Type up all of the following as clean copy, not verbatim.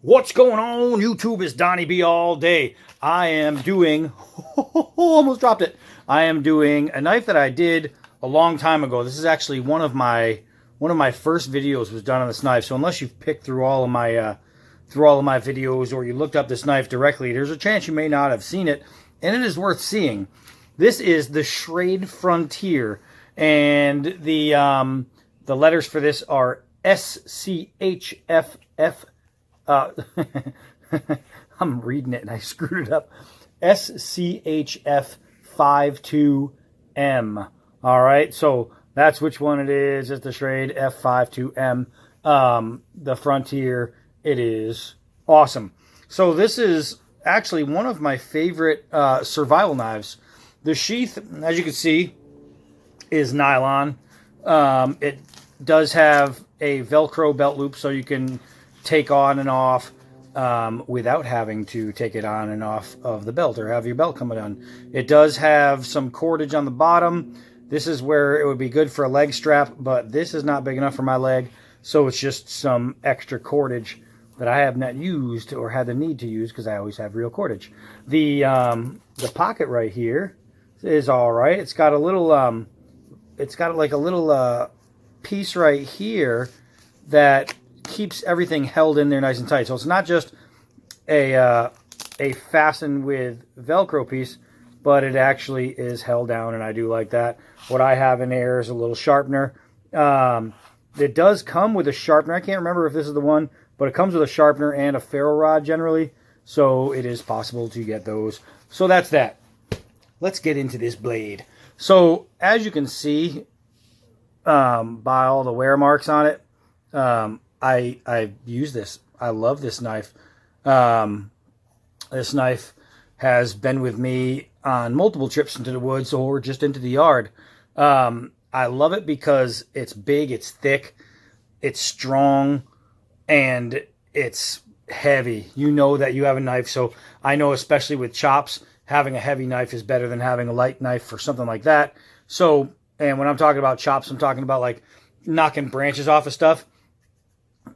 What's going on, YouTube? It's Donnie B all day. I am doing, almost dropped it. I am doing a knife that I did a long time ago. This is actually one of my first videos was done on this knife. So unless you've picked through all of my videos or you looked up this knife directly, there's a chance you may not have seen it, and it is worth seeing. This is the Schrade Frontier, and the letters for this are SCHFF. I'm reading it and I screwed it up. SCHF52M. All right, so that's which one it is. It's the Schrade F52M. The Frontier. It is awesome. So this is actually one of my favorite survival knives. The sheath, as you can see, is nylon. It does have a Velcro belt loop, so you can take on and off without having to take it on and off of the belt or have your belt come undone. It does have some cordage on the bottom. This is where it would be good for a leg strap, but this is not big enough for my leg, so it's just some extra cordage that I have not used or had the need to use because I always have real cordage. The pocket right here is all right. It's got a little it's got like a little piece right here that keeps everything held in there nice and tight. So it's not just a fasten with Velcro piece, but it actually is held down, and I do like that. What I have in there is a little sharpener. It does come with a sharpener. I can't remember if this is the one, but it comes with a sharpener and a ferro rod generally, so it is possible to get those. So that's that. Let's get into this blade. So as you can see by all the wear marks on it, I use this. I love this knife. This knife has been with me on multiple trips into the woods or just into the yard. I love it because it's big, it's thick, it's strong, and it's heavy. You know that you have a knife, so I know especially with chops, having a heavy knife is better than having a light knife or something like that. So, and when I'm talking about chops, I'm talking about like knocking branches off of stuff.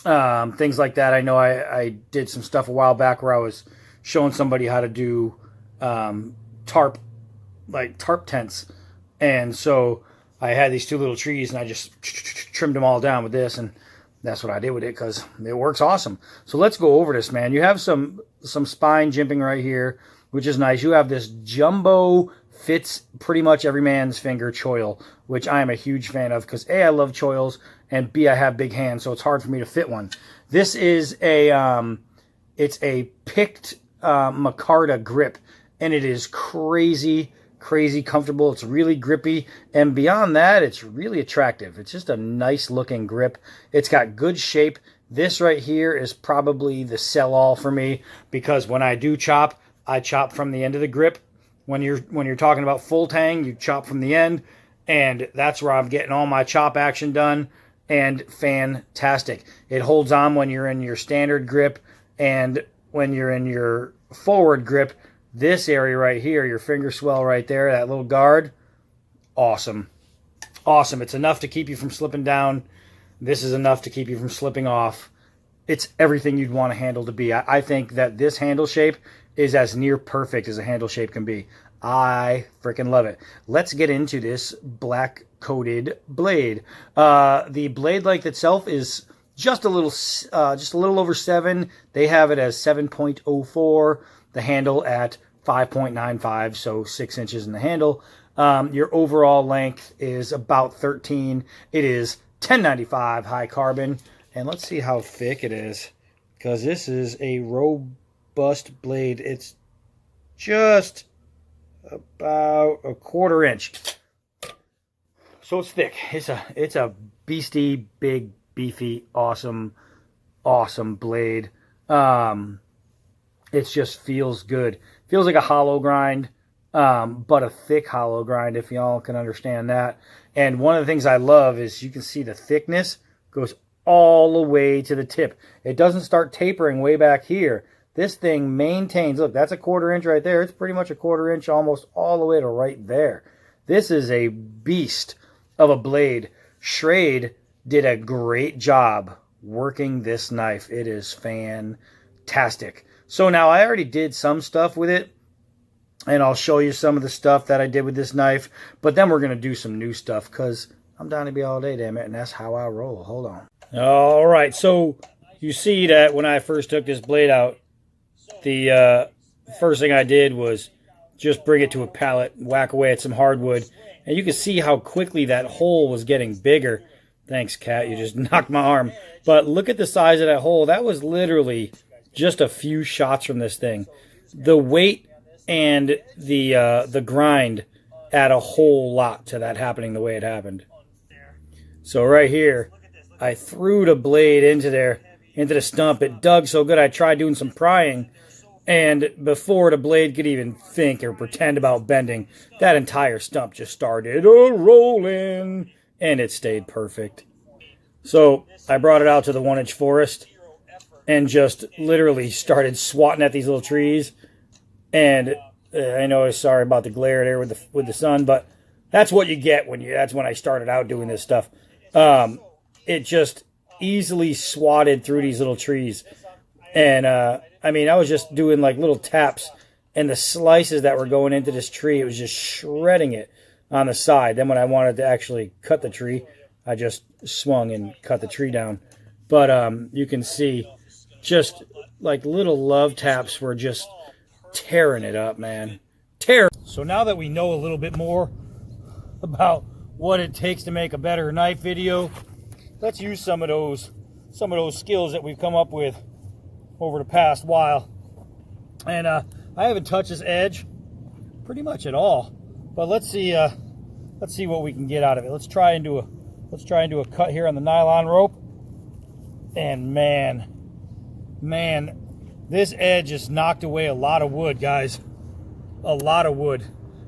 Things like that. I know I did some stuff a while back where I was showing somebody how to do tarp tents, and so I had these two little trees and I just trimmed them all down with this, and that's what I did with it because it works awesome. So let's go over this, man. You have some spine jimping right here, which is nice. You have this jumbo, fits pretty much every man's finger choil, which I am a huge fan of because A, I love choils, and B, I have big hands, so it's hard for me to fit one. This is it's a picked micarta grip, and it is crazy comfortable. It's really grippy, and beyond that, it's really attractive. It's just a nice looking grip. It's got good shape. This right here is probably the sell-all for me because when I do chop, I chop from the end of the grip. When you're talking about full tang, you chop from the end, and that's where I'm getting all my chop action done, and fantastic. It holds on when you're in your standard grip, and when you're in your forward grip, this area right here, your finger swell right there, that little guard, awesome. Awesome. It's enough to keep you from slipping down. This is enough to keep you from slipping off. It's everything you'd want a handle to be. I think that this handle shape is as near perfect as a handle shape can be. I freaking love it. Let's get into this black coated blade. The blade length itself is just a little over 7. They have it as 7.04. The handle at 5.95, so 6 inches in the handle. Your overall length is about 13. It is 1095 high carbon, and let's see how thick it is because this is a robust blade. It's just about a 1/4 inch, so it's thick. It's a beastie, big, beefy, awesome blade. It just feels good. Feels like a hollow grind, but a thick hollow grind, if y'all can understand that. And one of the things I love is you can see the thickness goes all the way to the tip. It doesn't start tapering way back here. This thing maintains, look, that's a 1/4 inch right there. It's pretty much a 1/4 inch almost all the way to right there. This is a beast of a blade. Schrade did a great job working this knife. It is fantastic. fantastic. So now I already did some stuff with it, and I'll show you some of the stuff that I did with this knife, but then we're going to do some new stuff because I'm down to be all day, damn it, and that's how I roll. Hold on. All right, so you see that when I first took this blade out, the first thing I did was just bring it to a pallet, whack away at some hardwood, and you can see how quickly that hole was getting bigger. Thanks, Cat, you just knocked my arm. But look at the size of that hole. That was literally just a few shots from this thing. The weight and the grind add a whole lot to that happening the way it happened. So right here, I threw the blade into the stump. It dug so good I tried doing some prying, and before the blade could even think or pretend about bending, that entire stump just started rolling, and it stayed perfect. So I brought it out to the 1-inch forest and just literally started swatting at these little trees. And I know, sorry about the glare there with the sun, but that's what you get that's when I started out doing this stuff. It just easily swatted through these little trees. And I mean, I was just doing like little taps, and the slices that were going into this tree, it was just shredding it on the side. Then when I wanted to actually cut the tree, I just swung and cut the tree down. But you can see just like little love taps were just tearing it up, man. So now that we know a little bit more about what it takes to make a better knife video, let's use some of those skills that we've come up with over the past while. And I haven't touched this edge pretty much at all, but let's see what we can get out of it. Let's try and do a cut here on the nylon rope. And man, this edge just knocked away a lot of wood, guys. A lot of wood.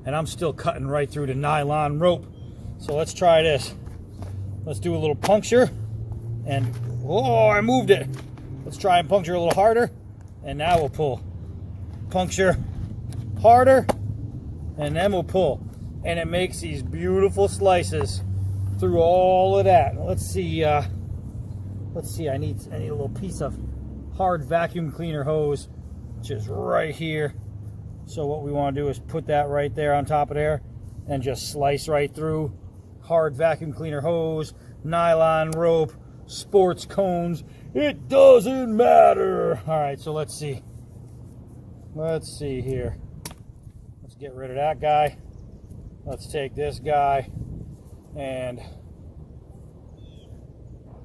And I'm still cutting right through the nylon rope. So let's try this. Let's do a little puncture. And, oh, I moved it. Let's try and puncture a little harder. And now we'll pull. Puncture harder. And then we'll pull. And it makes these beautiful slices through all of that. Let's see. I need a little piece of hard vacuum cleaner hose, which is right here. So what we want to do is put that right there on top of there and just slice right through. Hard vacuum cleaner hose, nylon rope, sports cones. It doesn't matter. All right, so let's see. Let's see here. Let's get rid of that guy. Let's take this guy and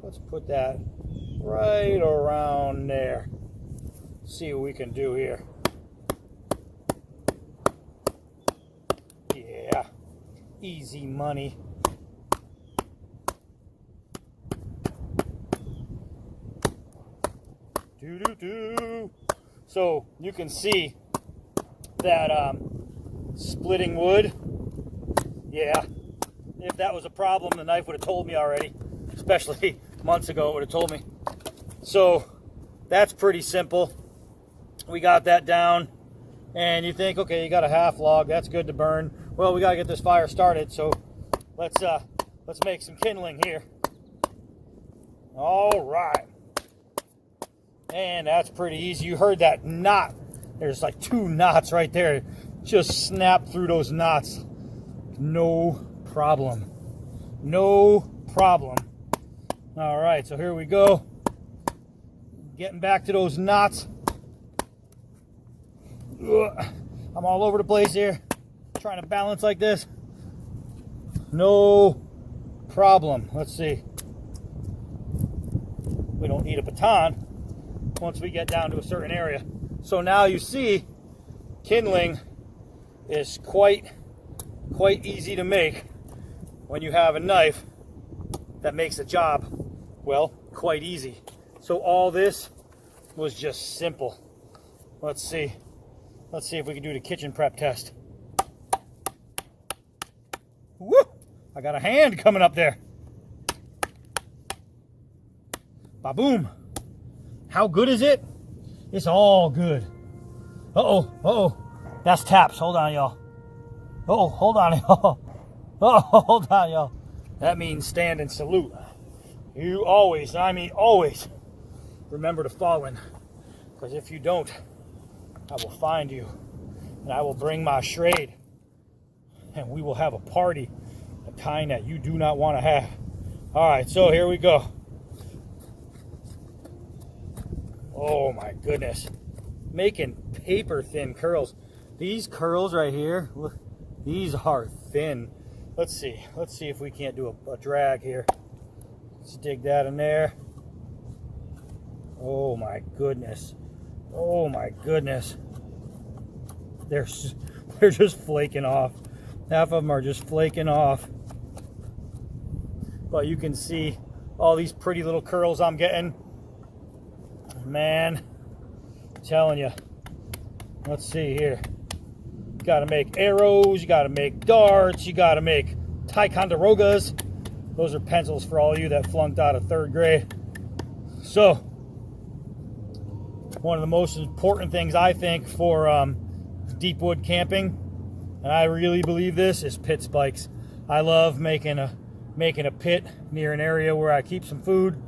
let's put that right around there. See what we can do here. Yeah, easy money. So you can see that splitting wood. Yeah, if that was a problem, the knife would have told me already, especially months ago. It would have told me. So that's pretty simple. We got that down, and you think, okay, you got a half log, that's good to burn. Well, we got to get this fire started, so let's make some kindling here. All right. And that's pretty easy. You heard that knot. There's like 2 knots right there. Just snap through those knots. No problem. No problem. All right, so here we go. Getting back to those knots. I'm all over the place here. Trying to balance like this. No problem. Let's see. We don't need a baton once we get down to a certain area. So now you see kindling is quite easy to make when you have a knife that makes a job, well, quite easy. So all this was just simple. Let's see if we can do the kitchen prep test. Woo! I got a hand coming up there. Ba-boom. How good is it? It's all good. Uh-oh. That's taps. Hold on, y'all. Uh-oh, hold on, y'all. Uh-oh, hold on, y'all. That means stand and salute. You always, I mean always, remember the fallen. Because if you don't, I will find you. And I will bring my Schrade. And we will have a party. The kind that you do not want to have. Alright, so here we go. Oh my goodness. Making paper thin curls. These curls right here, look, these are thin. Let's see if we can't do a drag here. Let's dig that in there. Oh my goodness. Oh my goodness. They're just flaking off. Half of them are just flaking off. But you can see all these pretty little curls I'm getting. Man, I'm telling you. Let's see here. You gotta make arrows, you gotta make darts, you gotta make Ticonderogas. Those are pencils for all you that flunked out of 3rd grade. So, one of the most important things I think for deep wood camping, and I really believe this, is pit spikes. I love making a pit near an area where I keep some food.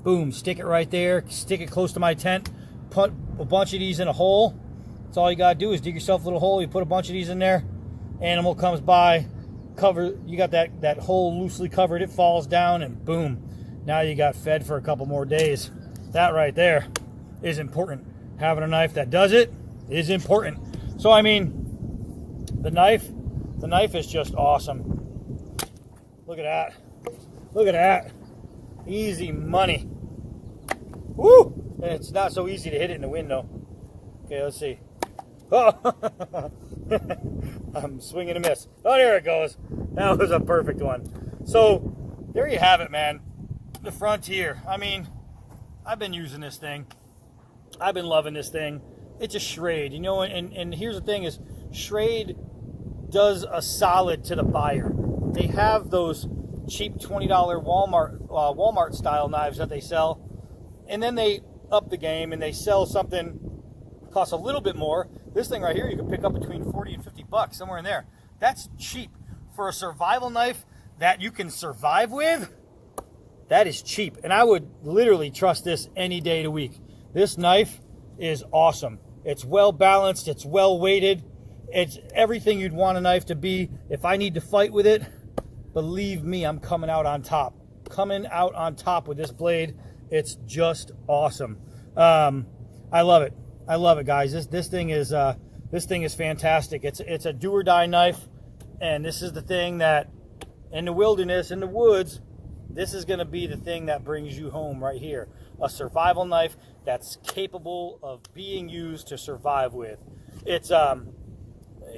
Boom, stick it right there, stick it close to my tent, put a bunch of these in a hole. That's all you gotta do is dig yourself a little hole, you put a bunch of these in there, animal comes by, you got that hole loosely covered, it falls down, and boom, now you got fed for a couple more days. That right there is important. Having a knife that does it is important. So I mean, the knife is just awesome. Look at that. Look at that. Easy money. Woo! And it's not so easy to hit it in the wind though. Okay, let's see. Oh! I'm swinging a miss. Oh, there it goes. That was a perfect one. So, there you have it, man. The Frontier. I mean, I've been using this thing. I've been loving this thing. It's a Schrade, you know, and here's the thing is, Schrade does a solid to the buyer. They have those cheap $20 Walmart style knives that they sell, and then they up the game and they sell something costs a little bit more. This thing right here you can pick up between 40 and 50 bucks, somewhere in there. That's cheap for a survival knife that you can survive with. That is cheap, and I would literally trust this any day of the week. This knife is awesome. It's well balanced, it's well weighted, it's everything you'd want a knife to be. If I need to fight with it, believe me, I'm coming out on top. Coming out on top with this blade. It's just awesome. I love it. I love it, guys. This thing is fantastic. It's a do or die knife, and this is the thing that in the wilderness, in the woods, this is going to be the thing that brings you home right here. A survival knife that's capable of being used to survive with. It's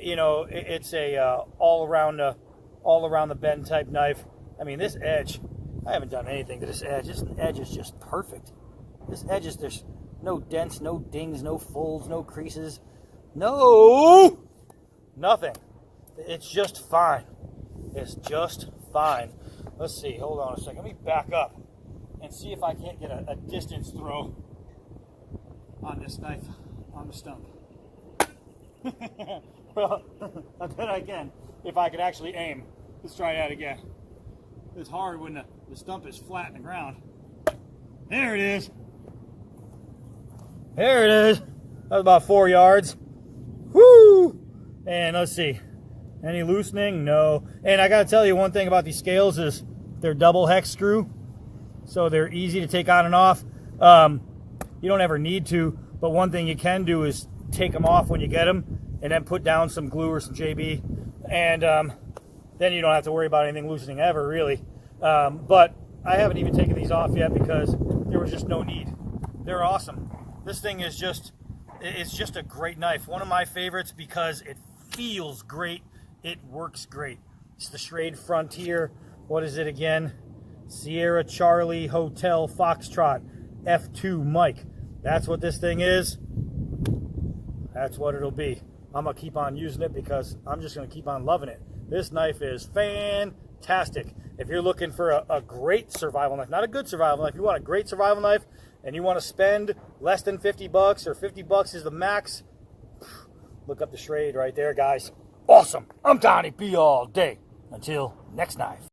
you know, it's a all around the bend type knife. I mean, this edge, I haven't done anything to this edge. This edge is just perfect. This edge is, there's no dents, no dings, no folds, no creases, no nothing. It's just fine. It's just fine. Let's see, hold on a second. Let me back up and see if I can't get a distance throw on this knife on the stump. Well, I bet I can if I could actually aim. Let's try that again. It's hard when the stump is flat in the ground. There it is. There it is. That was about 4 yards. Woo! And let's see. Any loosening? No. And I got to tell you one thing about these scales is they're double hex screw. So they're easy to take on and off. You don't ever need to, but one thing you can do is take them off when you get them and then put down some glue or some JB. And then you don't have to worry about anything loosening ever, really. But I haven't even taken these off yet because there was just no need. They're awesome. This thing is just, it's just a great knife. One of my favorites because it feels great. It works great. It's the Schrade Frontier. What is it again? Sierra Charlie Hotel Foxtrot F2 Mike. That's what this thing is. That's what it'll be. I'm going to keep on using it because I'm just going to keep on loving it. This knife is fantastic. If you're looking for a great survival knife, not a good survival knife, you want a great survival knife and you want to spend less than 50 bucks or 50 bucks is the max, look up the Schrade right there, guys. Awesome. I'm Donnie B all day. Until next knife.